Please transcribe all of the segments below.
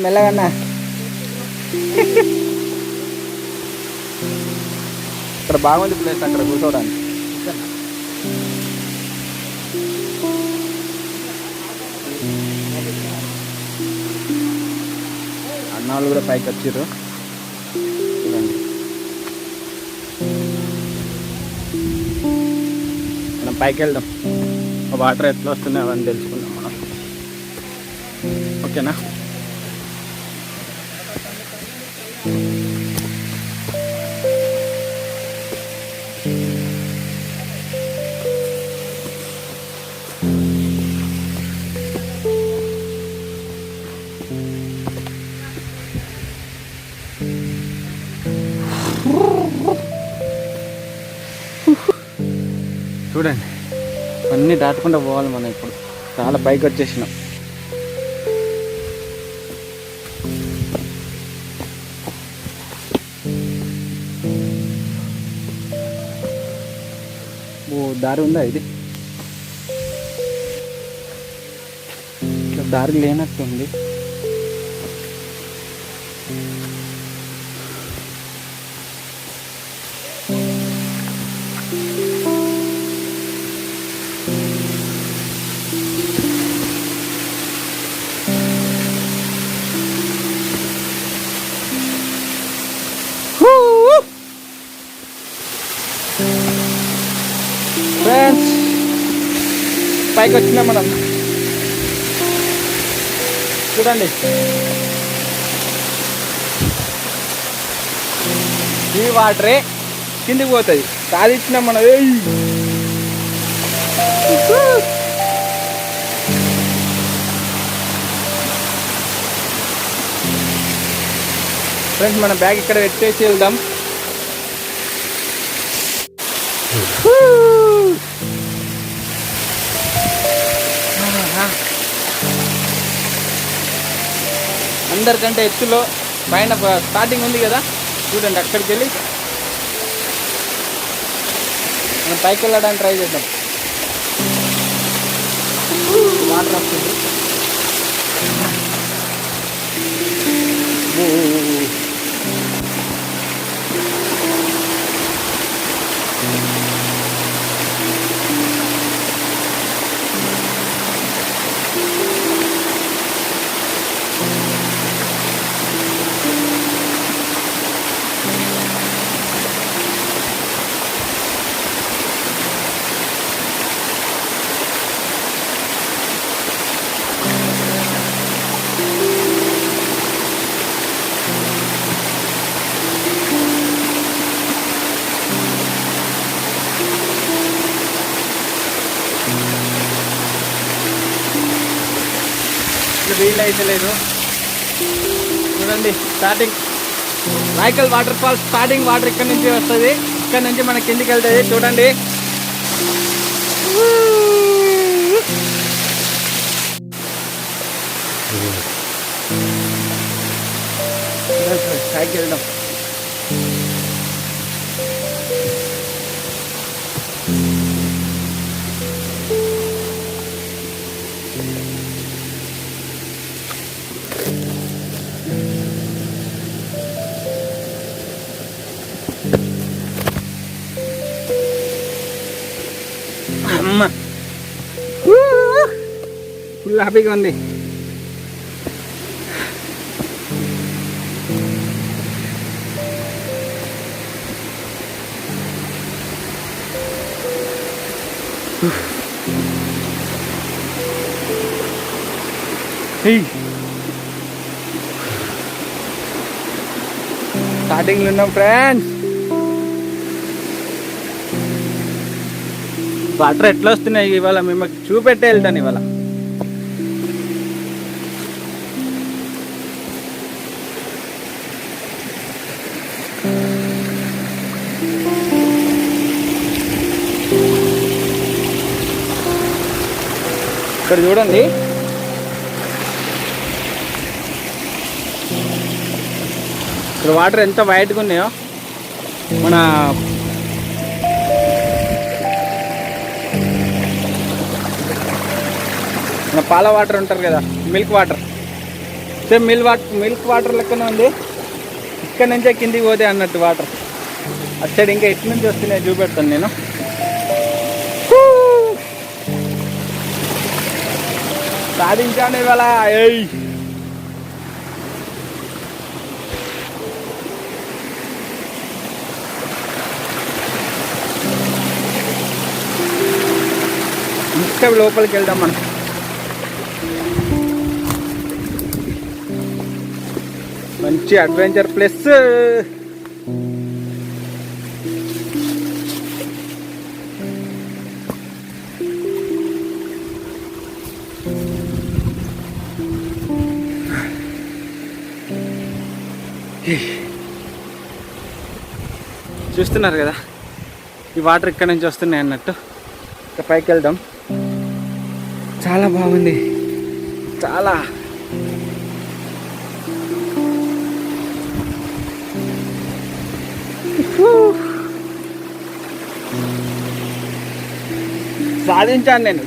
మెల్లగన్నా. ఇక్కడ బాగుంది ప్లేస్ అక్కడ కూర్చోవడానికి. అన్నాళ్ళు కూడా పైకి వచ్చిర్రు చూడండి. మనం పైకి వెళ్దాం, వాటర్ ఎట్లా వస్తున్నాయి అవన్నీ తెలుసుకుందాం మనం. ఓకేనా? చూడండి అన్నీ దాటుకుంటూ పోవాలి మనం. ఇప్పుడు చాలా పైకి వచ్చేసినాం. ఓ దారి ఉందా ఇది? ఇట్లా దారి లేనట్టుంది. ఫ్రెండ్స్ పైకి వచ్చినాం మనం. చూడండి ఈ వాటరే కిందికి పోతుంది. సాధించినాం మనం. ఫ్రెండ్స్ మన బ్యాగ్ ఇక్కడ పెట్టేసి వెళ్దాం. అందరికంటే ఎత్తులో పైన స్టార్టింగ్ ఉంది కదా, చూడండి అక్కడికి వెళ్ళి మనం పైకి వెళ్ళడానికి ట్రై చేద్దాం. వాటర్ వస్తుంది. వీళ్ళు అయితే లేదు. చూడండి starting Rayakal water falls starting water ఇక్కడ నుంచి వస్తుంది. ఇక్కడ నుంచి మన కిందికి వెళ్తుంది. చూడండి పైకి వెళ్దాం. అమ్మ ఫుల్ హ్యాపీగా ఉంది. స్టార్టింగ్లో ఉన్నాం ఫ్రెండ్స్. వాటర్ ఎట్లా వస్తున్నాయి ఇవాళ మేము చూపెట్టే వెళ్తాను ఇవాళ. ఇక్కడ చూడండి ఇక్కడ వాటర్ ఎంత వైట్గా ఉన్నాయో. మన పాల వాటర్ ఉంటారు కదా, milk water same milk water లెక్కనే ఉంది. ఇక్కడ నుంచే కిందికి పోతే అన్నట్టు వాటర్. అటు సైడ్ ఇంకా ఇటు నుంచి వస్తున్నాయి, చూపెడతాను నేను. సాధించాను ఇవాళ. ఏయ్ ఇంకా లోపలికి వెళ్దాం మనం. మంచి అడ్వెంచర్ ప్లస్. చూస్తున్నారు కదా, ఈ వాటర్ ఇక్కడ నుంచి వస్తున్నాయి అన్నట్టు. ఇక పైకి వెళ్దాం. చాలా బాగుంది, చాలా. సాధించాను నేను.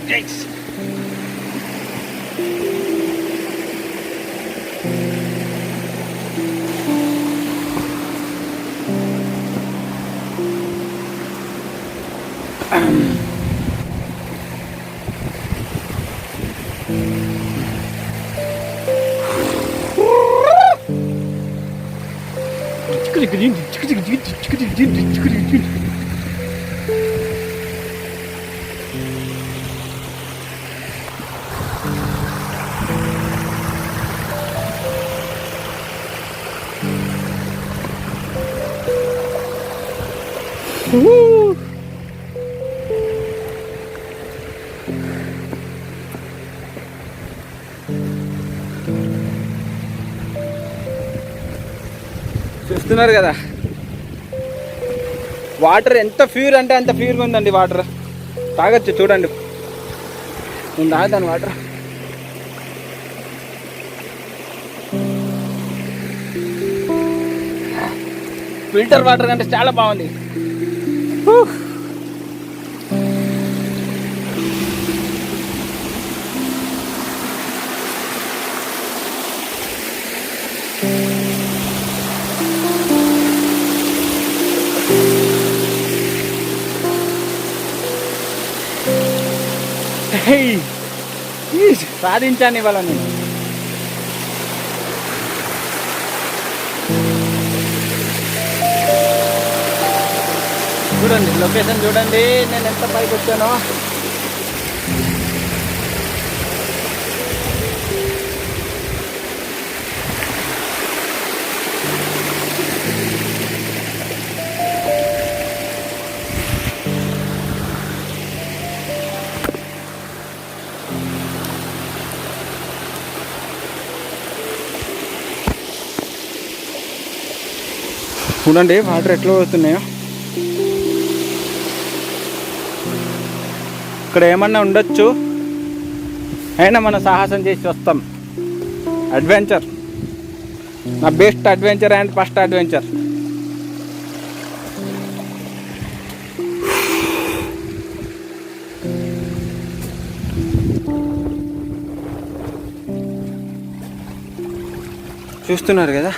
చూస్తున్నారు కదా, వాటర్ ఎంత ప్యూర్ అంటే అంత ప్యూర్గా ఉందండి. వాటర్ తాగొచ్చు, చూడండి. నేను తాగుతాను వాటర్. ఫిల్టర్ వాటర్ కంటే చాలా బాగుంది. సాధించాను ఇవాళ నేను. చూడండి లొకేషన్, చూడండి నేను ఎంత పైకి వచ్చానో. చూడండి వాటర్ ఎట్లా పోతున్నాయో. ఇక్కడ ఏమన్నా ఉండొచ్చు, అయినా మనం సాహసం చేసి వస్తాం. అడ్వెంచర్, నా best adventure and first adventure. చూస్తున్నారు కదా,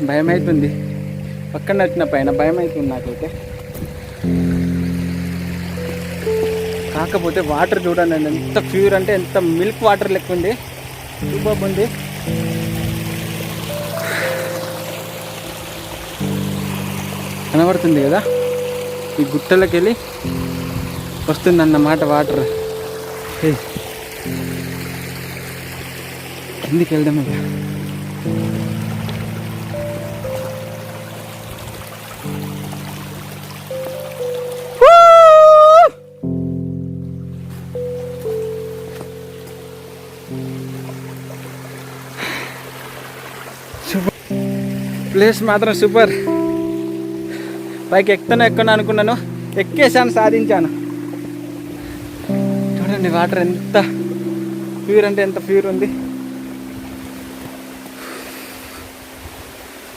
భయం అవుతుంది. పక్కన వచ్చిన పైన భయం అవుతుంది నాకైతే. కాకపోతే వాటర్ చూడండి ఎంత ప్యూర్ అంటే, ఎంత మిల్క్ వాటర్ లెక్క ఉంది. సూపర్ ఉంది. కనబడుతుంది కదా, ఈ గుట్టలకి వెళ్ళి వస్తుందన్నమాట వాటర్. కిందికి వెళ్దాం ఇక. ప్లేస్ మాత్రం సూపర్. పైకి ఎక్కుతాను అనుకున్నాను, ఎక్కేసాను, సాధించాను. చూడండి వాటర్ ఎంత ప్యూర్ అంటే ఎంత ప్యూర్ ఉంది.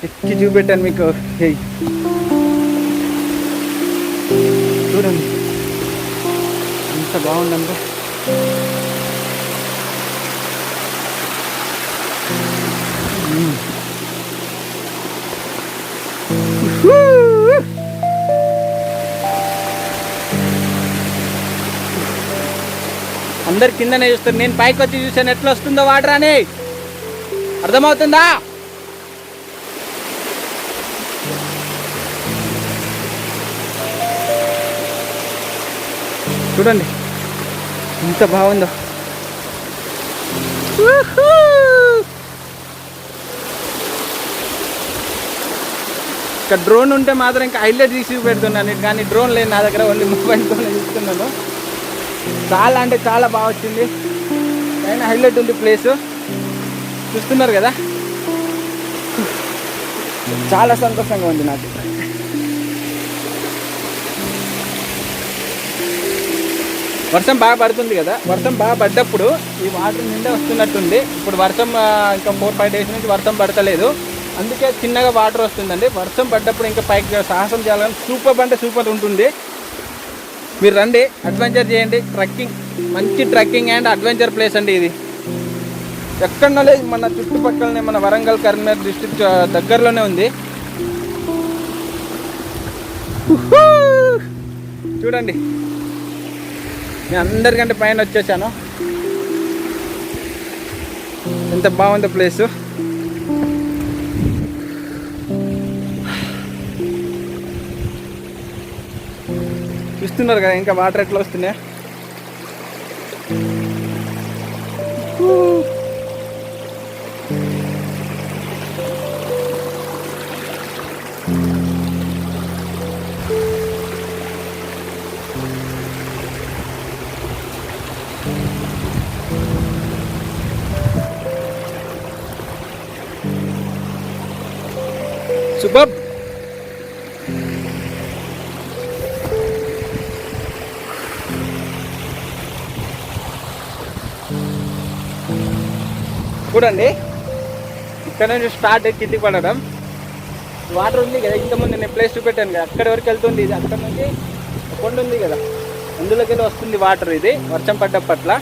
ఎక్కి చూపెట్టాను మీకు. చూడండి ఎంత బాగుందంటే. అందరు కిందనే చూస్తారు, నేను పైకి వచ్చి చూసాను ఎట్లా వస్తుందో వాటర్ అని. అర్థమవుతుందా? చూడండి ఎంత బాగుందో. ఇక్కడ డ్రోన్ ఉంటే మాత్రం ఇంకా హైలైట్ తీసి పెడుతున్నాను, కానీ డ్రోన్ లేదు నా దగ్గర, ఓన్లీ మొబైల్తోనే చూస్తున్నాను. చాలా అంటే చాలా బాగా వచ్చింది. అయినా హైలైట్ ఉంది ప్లేసు, చూస్తున్నారు కదా. చాలా సంతోషంగా ఉంది నాకు. వర్షం బాగా పడుతుంది కదా, వర్షం బాగా పడ్డప్పుడు ఈ వాటర్ నిండా వస్తున్నట్టుంది. ఇప్పుడు వర్షం ఇంకా 4-5 డేస్ నుంచి వర్షం పడతలేదు, అందుకే చిన్నగా వాటర్ వస్తుందండి. వర్షం పడ్డప్పుడు ఇంకా పైకి సాహసం చేయాలని సూపర్ అంటే సూపర్ ఉంటుంది. మీరు రండి, అడ్వెంచర్ చేయండి. ట్రెక్కింగ్, మంచి ట్రెక్కింగ్ అండ్ అడ్వెంచర్ ప్లేస్ అండి ఇది. ఎక్కడో లేదు, మన చుట్టుపక్కలనే, మన వరంగల్ కరీంనగర్ డిస్ట్రిక్ట్ దగ్గరలోనే ఉంది. చూడండి నేను అందరికంటే పైన వచ్చేసాను. ఎంత బాగుందో ప్లేసు. చూస్తున్నారు కదా ఇంకా వాటర్ ఎట్లా వస్తున్నాయి. సూపర్. చూడండి ఇక్కడ నుంచి స్టార్ట్ కిందికి పడడం. వాటర్ ఉంది కదా, ఇంతకుముందు నేను ప్లేస్ చూపెట్టాను కదా, అక్కడి వరకు వెళ్తుంది. ఇది అక్కడ నుంచి కొండ ఉంది కదా, అందులోకి వెళ్ళి వస్తుంది వాటర్. ఇది వర్షం పడ్డప్పట్ల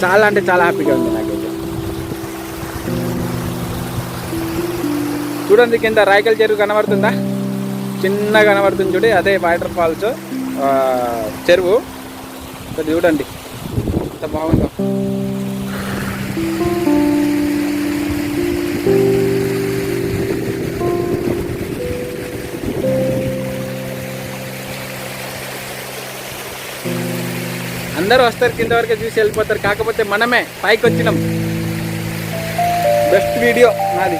చాలా అంటే చాలా హ్యాపీగా ఉంది నాకైతే. చూడండి కింద రాయకల్ చెరువు కనబడుతుందా, చిన్నగా కనబడుతుంది చూడండి, అదే వాటర్ ఫాల్స్ చెరువు. చూడండి ఎంత బాగుందో. అందరూ వస్తారు కింద వరకే చూసి వెళ్ళిపోతారు, కాకపోతే మనమే పైకి వచ్చినాం. బెస్ట్ వీడియో నాది.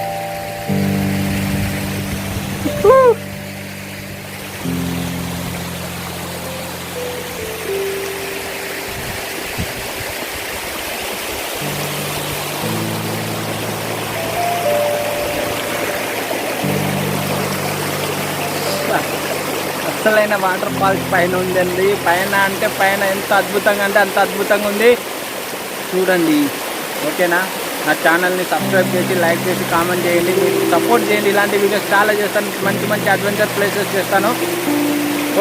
అసలైన వాటర్ ఫాల్స్ పైన ఉందండి. పైన అంటే పైన ఎంత అద్భుతంగా అంటే అంత అద్భుతంగా ఉంది. చూడండి ఓకేనా. నా ఛానల్ని సబ్స్క్రైబ్ చేసి, లైక్ చేసి, కామెంట్ చేయండి. మీరు సపోర్ట్ చేయండి. ఇలాంటి వీడియోస్ చాలా చేస్తాను, మంచి మంచి అడ్వెంచర్ ప్లేసెస్ చేస్తాను.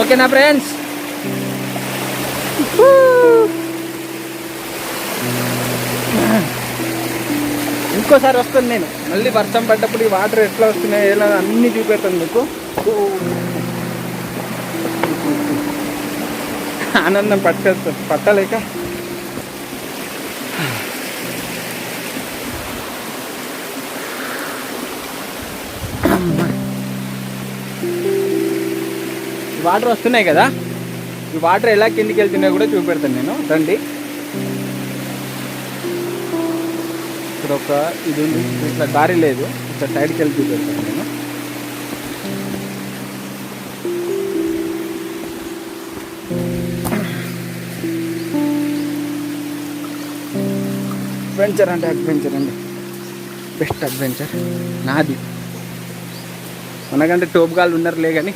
ఓకేనా ఫ్రెండ్స్. ఇంకోసారి వస్తాను నేను మళ్ళీ. వర్షం పడ్డప్పుడు ఈ వాటర్ ఎట్లా వస్తున్నాయి ఎలా అన్నీ చూపెడతాను మీకు. ఆనందం పట్టలేక వాటర్ వస్తున్నాయి కదా, ఈ వాటర్ ఎలా కిందికి వెళ్తున్నాయో కూడా చూపెడతాను నేను. రండి. ఇక్కడ ఒక ఇది ఉంది, ఇట్లా దారి లేదు, ఇట్లా సైడ్కి వెళ్ళి చూపెడతాను నేను. అడ్వెంచర్ అంటే అడ్వెంచర్ అండి. బెస్ట్ అడ్వెంచర్ నాది. మనకంటే టోప్గాళ్ళు ఉన్నారులే కానీ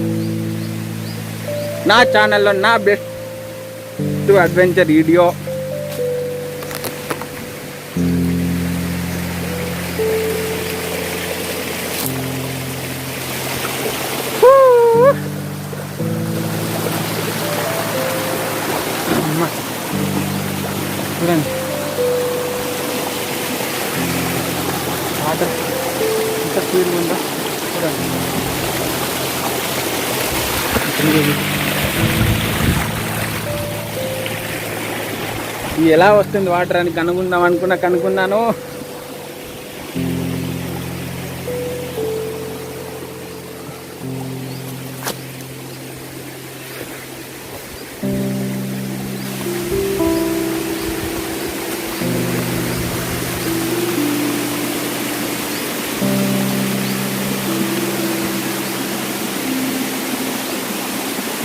నా ఛానల్లో నా బెస్ట్ అడ్వెంచర్ వీడియో. చూడండి వాటర్ ఎంత స్పీడ్గా ఉందో చూడండి. ఇది ఎలా వస్తుంది వాటర్ అని కనుక్కున్నాను.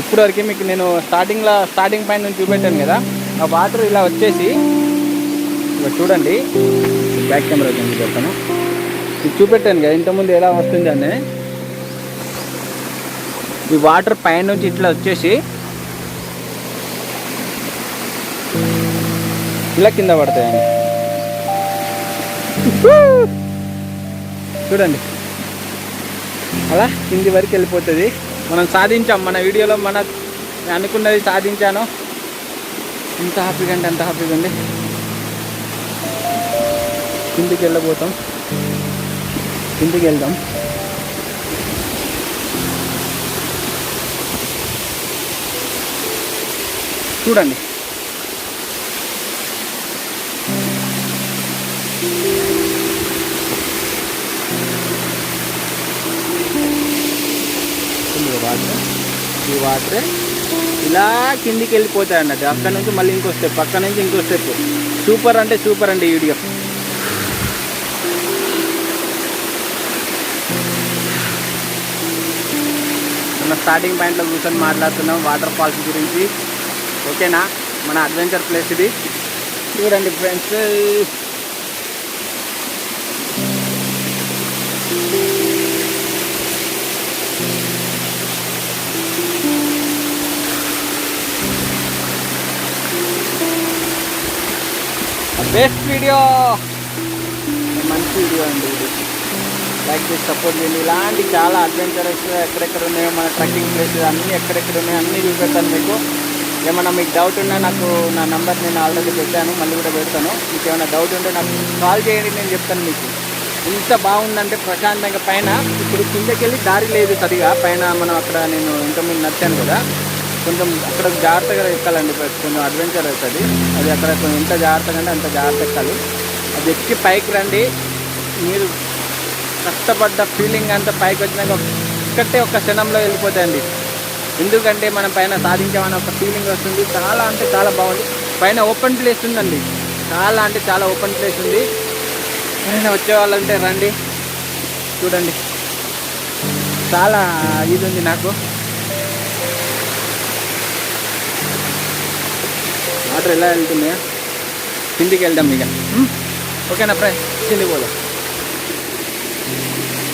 ఇప్పటివరకు మీకు నేను స్టార్టింగ్ పాయింట్ నుంచి చూపెట్టాను కదా, ఆ వాటర్ ఇలా వచ్చేసి ఇక్కడ చూడండి, బ్యాక్ కెమెరా నుంచి చెప్తాను. ఇది చూపెట్టాను కదా ఇంతకుముందు ఎలా వస్తుంది అని. ఈ వాటర్ పైన నుంచి ఇట్లా వచ్చేసి ఇలా కింద పడతాయండి. చూడండి అలా కింది వరకు వెళ్ళిపోతుంది. మనం సాధించాం, మన వీడియోలో అనుకున్నది సాధించాను. ఎంత హ్యాపీగా అంటే అంత హ్యాపీగా ఉంది. కిందికి వెళ్దాం. చూడండి ఈ వాటరే ఇలా కిందికి వెళ్ళిపోతాయి అన్నట్టు. అక్కడ నుంచి మళ్ళీ ఇంకో స్టెప్, అక్కడ నుంచి ఇంకో స్టెప్. సూపర్ అంటే సూపర్ అండి ఈ వీడియో. మన స్టార్టింగ్ పాయింట్లో కూర్చొని మాట్లాడుతున్నాం వాటర్ ఫాల్స్ గురించి. ఓకేనా, మన అడ్వెంచర్ ప్లేస్ ఇది. చూడండి ఫ్రెండ్స్, బెస్ట్ వీడియో, మంచి వీడియో అండి ఇది. లైక్ చేసి సపోర్ట్ చేయండి. ఇలాంటి చాలా అడ్వెంచరస్ ఎక్కడెక్కడ ఉన్నాయో మన ట్రెక్కింగ్ ప్లేసెస్ అన్నీ ఎక్కడెక్కడ ఉన్నాయో అన్నీ చూపెడతాను మీకు. ఏమన్నా మీకు డౌట్ ఉన్నా నాకు నా నెంబర్ నేను ఆల్రెడీ పెట్టాను, మళ్ళీ కూడా పెడతాను. మీకు ఏమైనా డౌట్ ఉంటే నాకు కాల్ చేయండి, నేను చెప్తాను మీకు. ఎంత బాగుందంటే ప్రశాంతంగా. పైన ఇప్పుడు కిందకి వెళ్ళి దారి లేదు సరిగా. పైన మనం అక్కడ నేను ఇంతకుముందు నడిచాను కదా, కొంచెం అక్కడ జాగ్రత్తగా ఎక్కాలండి. కొంచెం అడ్వెంచర్ అవుతుంది అది. అక్కడ కొంచెం ఎంత జాగ్రత్తగా అంటే అంత జాగ్రత్త ఎక్కాలి. అది ఎక్కి పైకి రండి, మీరు కష్టపడ్డ ఫీలింగ్ అంతా పైకి వచ్చినాక ఒక్క క్షణంలో వెళ్ళిపోతాయండి. ఎందుకంటే మనం పైన సాధించామని ఒక ఫీలింగ్ వస్తుంది. చాలా అంటే చాలా బాగుంది. పైన ఓపెన్ ప్లేస్ ఉందండి, చాలా అంటే చాలా ఓపెన్ ప్లేస్ ఉంది. పైన వచ్చేవాళ్ళంటే రండి, చూడండి చాలా ఇది ఉంది నాకు. వాటర్ ఎలా వెళ్తున్నాయా, కిందికి వెళ్దాం ఇక. ఓకేనా ఫ్రెండ్స్, కిందికి పోదాం.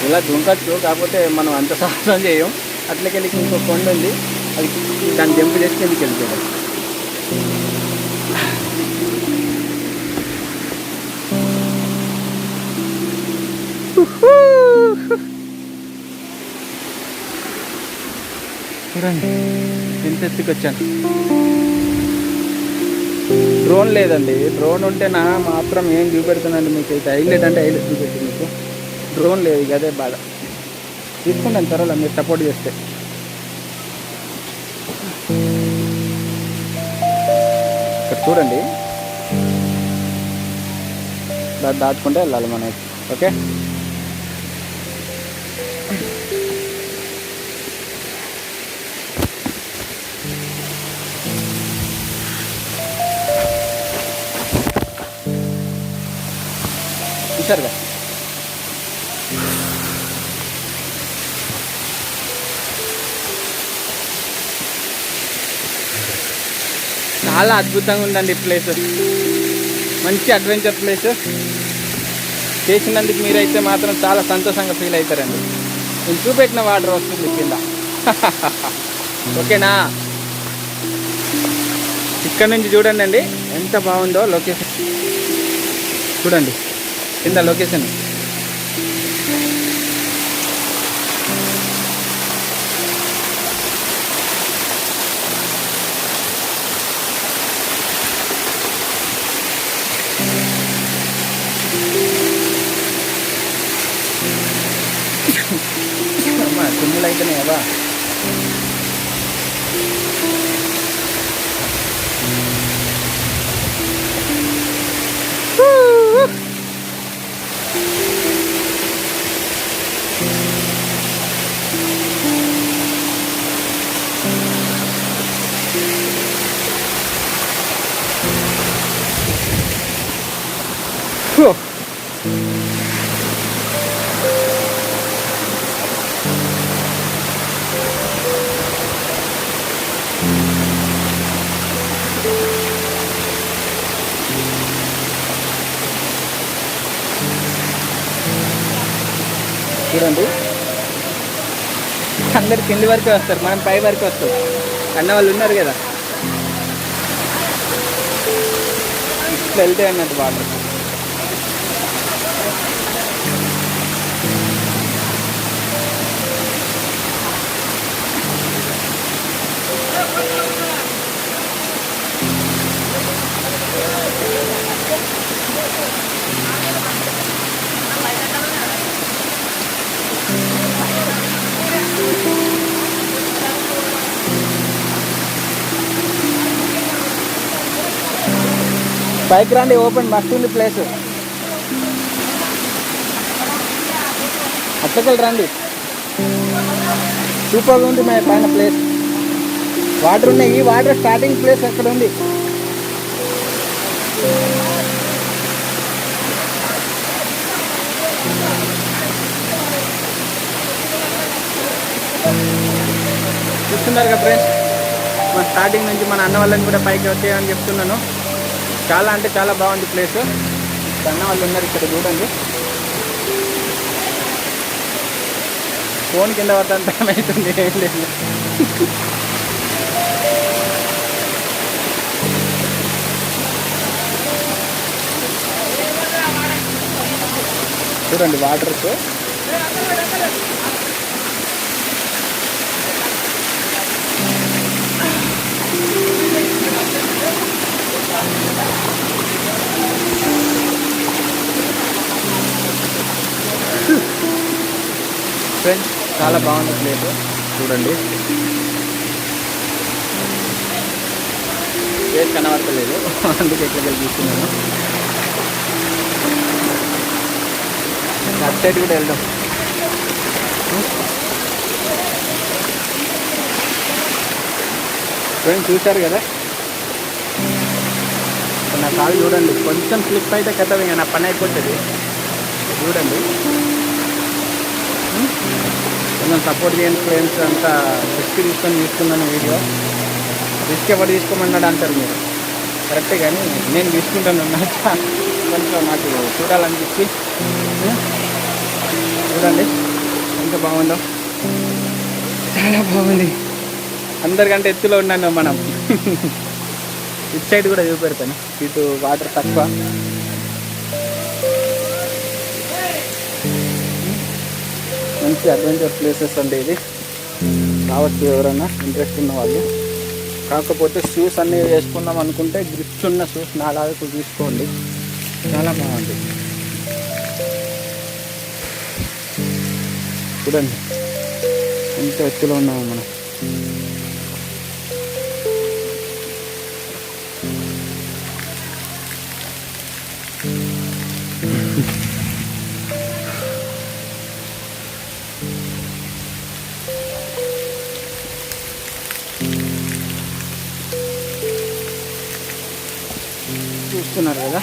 ఇలా దుంకచ్చు, కాకపోతే మనం అంత సాహసం చేయం. అట్లకెళ్ళి ఇంకో కొండ ఉంది, అది దాన్ని జంప్ చేసి కిందికి వెళ్ళిపోయాం. చూడండి ఎంత ఎత్తుకొచ్చాను. డ్రోన్ లేదండి, డ్రోన్ ఉంటే నా మాత్రం ఏం చూపెడుతున్నాను మీకు. అయితే హైలైట్ అంటే హైలైట్ చూపెట్టి మీకు. డ్రోన్ లేదు, ఇక అదే బాధ. తీసుకుంటాను త్వరలో మీరు సపోర్ట్ చేస్తే. ఇక్కడ చూడండి, దాటుకుంటే వెళ్ళాలి మనం. ఓకే, చూసారుగా చాలా అద్భుతంగా ఉందండి ప్లేస్. మంచి అడ్వెంచర్ ప్లేస్. చేసినందుకు మీరైతే మాత్రం చాలా సంతోషంగా ఫీల్ అవుతారండి. నేను చూపెట్టిన వాటర్ వస్తుంది కింద. ఓకేనా? ఇక్కడ నుంచి చూడండి అండి ఎంత బాగుందో లొకేషన్. చూడండి కింద లొకేషన్. అమ్మా తుమ్ములు అయితేనే కదా. చూడండి అందరు కింది వరకే వస్తారు, మనం పై వరకు వస్తాం. అన్న వాళ్ళు ఉన్నారు కదా, ఇట్లా వెళ్తే అన్నట్టు వాళ్ళు. పైకి రండి, ఓపెన్ మస్తు ఉంది ప్లేస్. అట్లకెళ్ళి రండి, సూపర్గా ఉంది మా పైన ప్లేస్. వాటర్ ఉన్నాయి, ఈ వాటర్ స్టార్టింగ్ ప్లేస్ అక్కడ ఉంది. చూస్తున్నారు కదా ఫ్రెండ్స్, మా స్టార్టింగ్ నుంచి మన అన్న వాళ్ళని కూడా పైకి వచ్చేయని చెప్తున్నాను. చాలా అంటే చాలా బాగుంది ప్లేస్. అన్న వాళ్ళు ఉన్నారు ఇక్కడ చూడండి. ఫోన్ కింద పడతా టైం అవుతుంది, ఏం లేదు. చూడండి వాటర్స్. ఫ్రెండ్స్ చాలా బాగుంది ప్లేస్ చూడండి. ప్లేస్ కనబడతలేదు, అందుకే ఎట్లా తీసుకున్నాను. అటు సైడ్ కూడా వెళ్దాం. ఫ్రెండ్స్ చూశారు కదా, నా కాలు చూడండి, కొంచెం స్లిప్ అయితే కథ ఇంకా నా పని అయిపోతుంది. చూడండి కొంచెం సపోర్ట్ చేయండి ఫ్రెండ్స్. అంతా రిస్క్ తీసుకున్నాను వీడియో. రిస్క్ ఎవరు తీసుకోమన్నాడు అంటారు మీరు, కరెక్టే, కానీ నేను తీసుకుంటాను. కొంచెం నాకు చూడాలనిపించి. చూడండి ఎంత బాగుందో, చాలా బాగుంది. అందరికంటే ఎత్తులో ఉన్నాను మనం. ఇటు సైడ్ కూడా చూపెడతాను, ఇటు వాటర్ తక్కువ. మంచి అడ్వెంచర్ ప్లేసెస్ అండి ఇది. రావచ్చు ఎవరైనా ఇంట్రెస్ట్ ఉన్న వాళ్ళు. కాకపోతే షూస్ అన్నీ వేసుకుందాం అనుకుంటే గ్రిప్స్ ఉన్న షూస్ నాలాగా తీసుకోండి, చాలా బాగుంది. చూడండి ఎంత ఎత్తులో ఉన్నాము మనం. చూస్తున్నారు కదా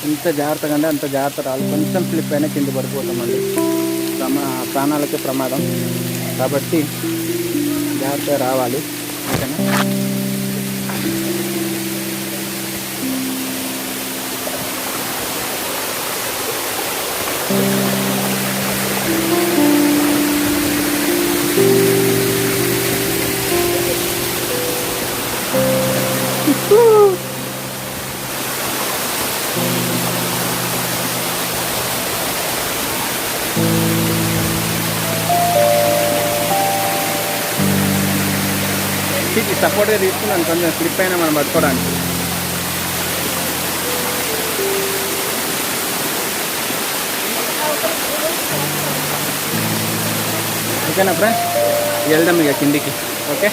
ఎంత జాగ్రత్తగా అంటే అంత జాగ్రత్త రాదు. కొంచెం స్లిప్ అయినా కింద పడిపోతామండి, ప్రాణాలకే ప్రమాదం. కాబట్టి జాగ్రత్తగా రావాలి. ఓకేనా? సపోర్ట్గా తీసుకున్నాను, కొంచెం స్లిప్ అయినా మనం పట్టుకోవడానికి. ఓకేనా ఫ్రెండ్స్, వెళ్దాం ఇక కిందికి. ఓకే,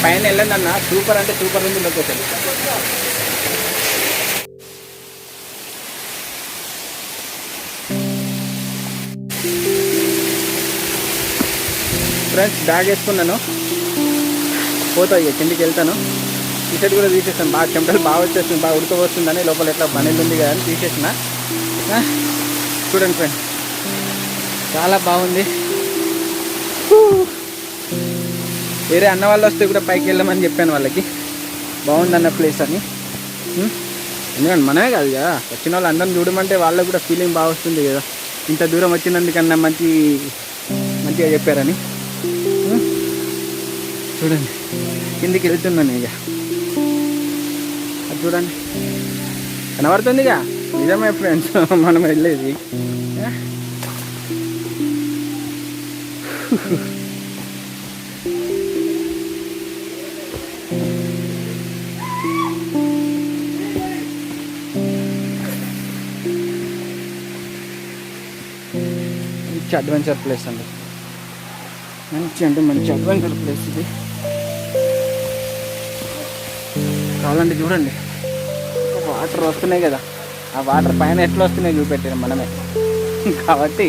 పైన వెళ్ళండి అన్న, సూపర్ అంటే సూపర్ ఉంది లొకేషన్. ఫ్రెండ్స్ బ్యాగ్ వేసుకున్నాను, పోతా ఇక కిందికి వెళ్తాను. టీషర్ట్ కూడా తీసేస్తాను, బాగా చెమటలు బాగా వచ్చేస్తుంది, బాగా ఉడకపోతుందని లోపల ఎట్లా పనిలు ఉంది కదా అని తీసేసిన. చూడండి ఫ్రెండ్స్, చాలా బాగుంది. వేరే అన్న వాళ్ళు వస్తే కూడా పైకి వెళ్ళమని చెప్పాను వాళ్ళకి, బాగుందన్న ప్లేస్ అని. ఎందుకంటే మనమే కాదు కదా, వచ్చిన వాళ్ళు అందరం చూడమంటే వాళ్ళకు కూడా ఫీలింగ్ బాగా వస్తుంది కదా, ఇంత దూరం వచ్చినందుకన్నా మంచిగా చెప్పారని. చూడండి కిందికి వెళ్తున్నాను ఇక, అది చూడండి కనబడుతుందిగా, నిజమే ఫ్రెండ్స్ మనం వెళ్ళేది. మంచి అడ్వెంచర్ ప్లేస్ అండి, మంచి అడ్వెంచర్ ప్లేస్ ఇది. కావాలంటే చూడండి, వాటర్ వస్తున్నాయి కదా, ఆ వాటర్ పైన ఎట్లా వస్తున్నాయి చూపెట్టాను మనమే కాబట్టి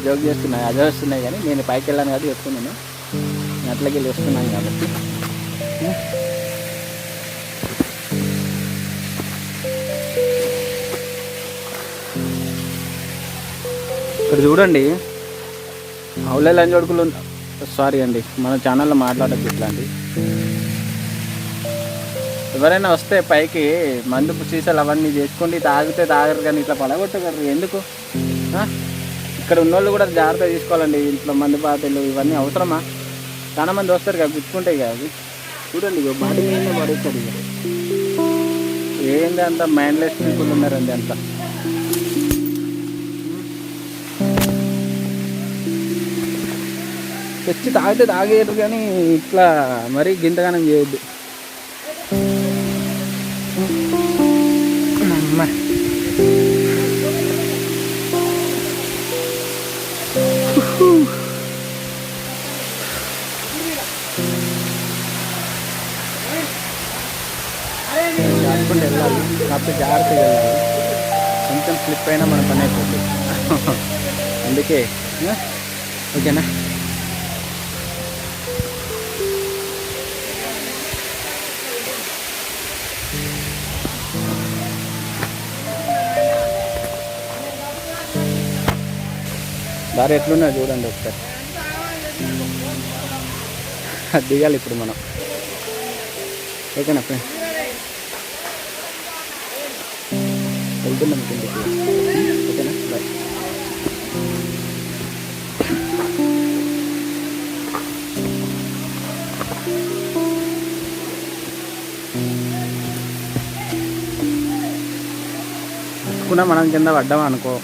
జోక్ చేస్తున్నాయి, అదే వస్తున్నాయి. కానీ నేను పైకి వెళ్ళాను కాబట్టి చెప్తున్నాను, నేను అట్లకి వెళ్ళి వస్తున్నాను కాబట్టి. ఇక్కడ చూడండి అవులే లంజోడుకులు, సారీ అండి మన ఛానల్లో మాట్లాడద్దు ఇట్లాంటి. ఎవరైనా వస్తే పైకి మందు సీసాలు అవన్నీ చేసుకోండి, తాగితే తాగరు కానీ ఇట్లా పడగొట్టగలరు ఎందుకు? ఇక్కడ ఉన్నోళ్ళు కూడా జాగ్రత్త తీసుకోవాలండి, ఇంట్లో మందు పాతలు ఇవన్నీ అవసరమా? చాలా మంది వస్తారు కదా, గుచ్చుకుంటాయి కదా అవి. చూడండి ఇక బాడీ మీద పడేస్తారు. ఇక ఏంది అంత మైండ్లెస్ పీపుల్ ఉన్నారండి అంత. తెచ్చి తాగితే తాగేయరు కానీ ఇట్లా మరీ గింతగానం చేయొద్దు. అమ్మ కాకుండా వెళ్ళాలి, కాకపోతే జాగ్రత్తగా వెళ్ళాలి, కొంచెం స్లిప్ అయినా మన పని అయిపోతుంది. అందుకే ఓకేనా. దారి ఎట్లున్నది చూడండి ఒకసారి, అది దిగాలి ఇప్పుడు మనం. ఓకేనా ఫ్రెండ్స్, వెళ్తున్నాం కిందకి. ఓకేనా, బాయ్. అనుకున్నా మనం కింద పడ్డాం అనుకో,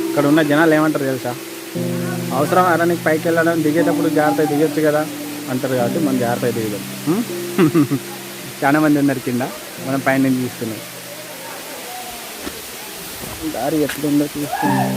ఇక్కడ ఉన్న జనాలు ఏమంటారు తెలుసా, అవసరం అలా నీకు పైకి వెళ్ళడం, దిగేటప్పుడు జాగ్రత్త దిగొచ్చు కదా అంటారు. కాబట్టి మనం జాగ్రత్త దిగడం. చాలా మంది ఉన్నారు కింద, మనం పైన నుంచి చూస్తున్నాం. దారి ఎట్లుందో చూస్తున్నాం.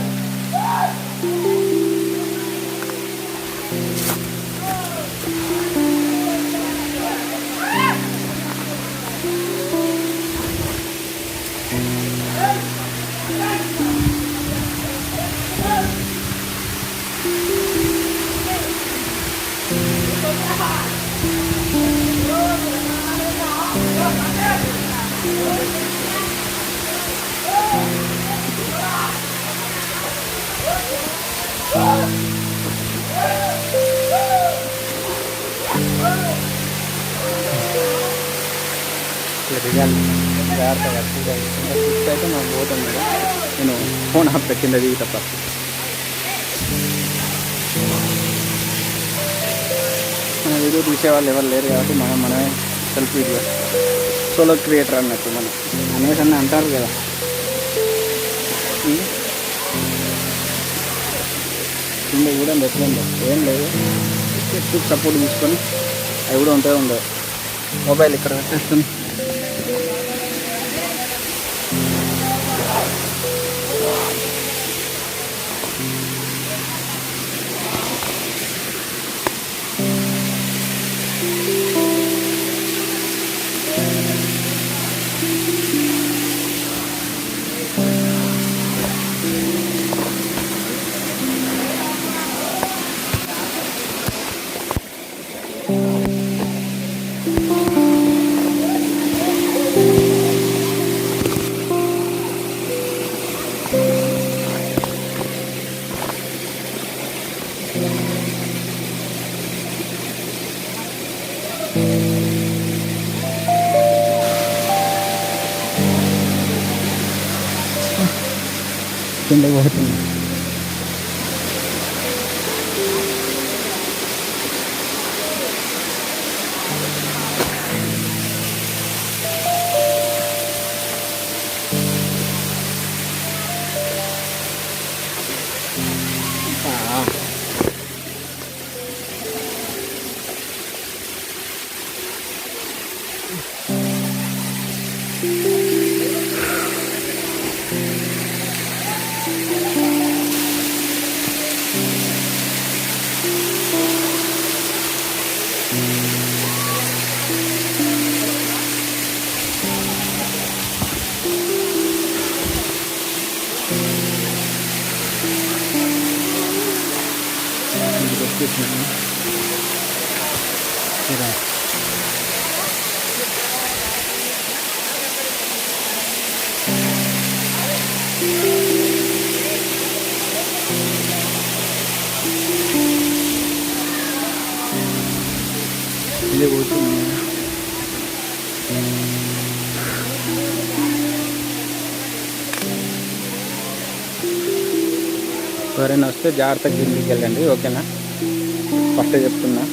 దిగాలి జాగ్రత్తగా. ఫిక్స్ అయితే మనం పోతాం కదా, నేను ఫోన్ ఆఫ్ కింద దిగి తప్ప. మన వీడియో తీసేవాళ్ళు ఎవరు లేరు కాబట్టి మనమే సెల్ఫ్ వీడియో, సోలో క్రియేటర్ అన్నట్టు మనం అనేసి అన్నీ అంటారు కదా. కింద కూడా ఎట్లుందో ఏం లేదు. చెట్టుకు సపోర్ట్ తీసుకొని అవి కూడా ఉంటాయి ఉండవు. మొబైల్ ఇక్కడ పెట్టేస్తుంది. కింద పోతుంది. ఇదే పోతుంది. ఎవరైనా వస్తే జాగ్రత్తగా కిందికి వెళ్ళండి, ఓకేనా? ఫస్ట్ చెప్తున్నా.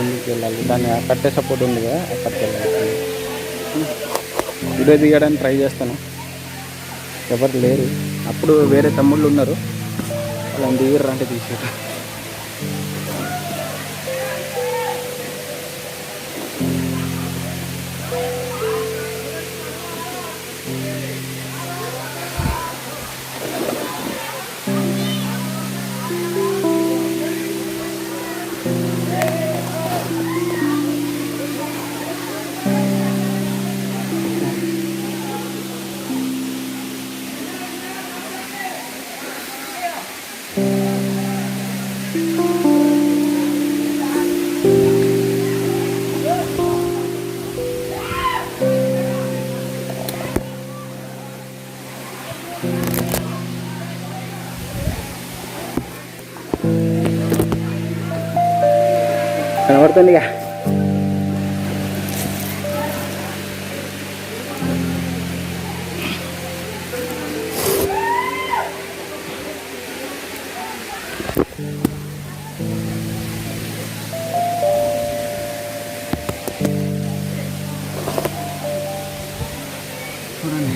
కిందికి వెళ్ళాలి. దాన్ని కట్టే సపోర్ట్ ఉంది కదా, అక్కడికి వెళ్ళాలి. వీడియో దిగడానికి ట్రై చేస్తాను, ఎవరు లేరు. అప్పుడు వేరే తమ్ముళ్ళు ఉన్నారు, వాళ్ళని దిగరు అంటే తీసేట. కనబడుతుందిగా. చూడండి,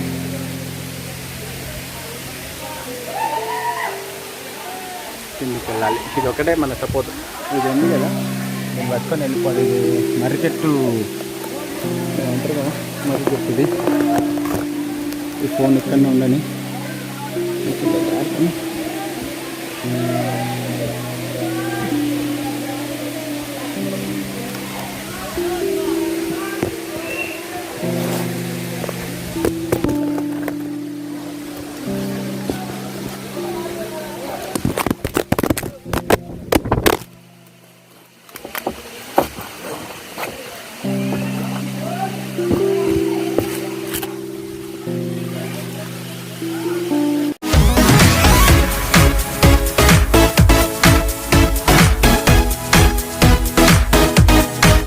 కిందికి వెళ్ళాలి. ఇది ఒకటే మన సపోర్ట్. ఇది ఉంది కదా, నేను పట్టుకొని వెళ్ళిపోవాలి. ఇది మర్రి చెట్టు అంటారు కదా, మర్రి చెట్టు. ఇది ఈ ఫోన్ ఇక్కడనే ఉండని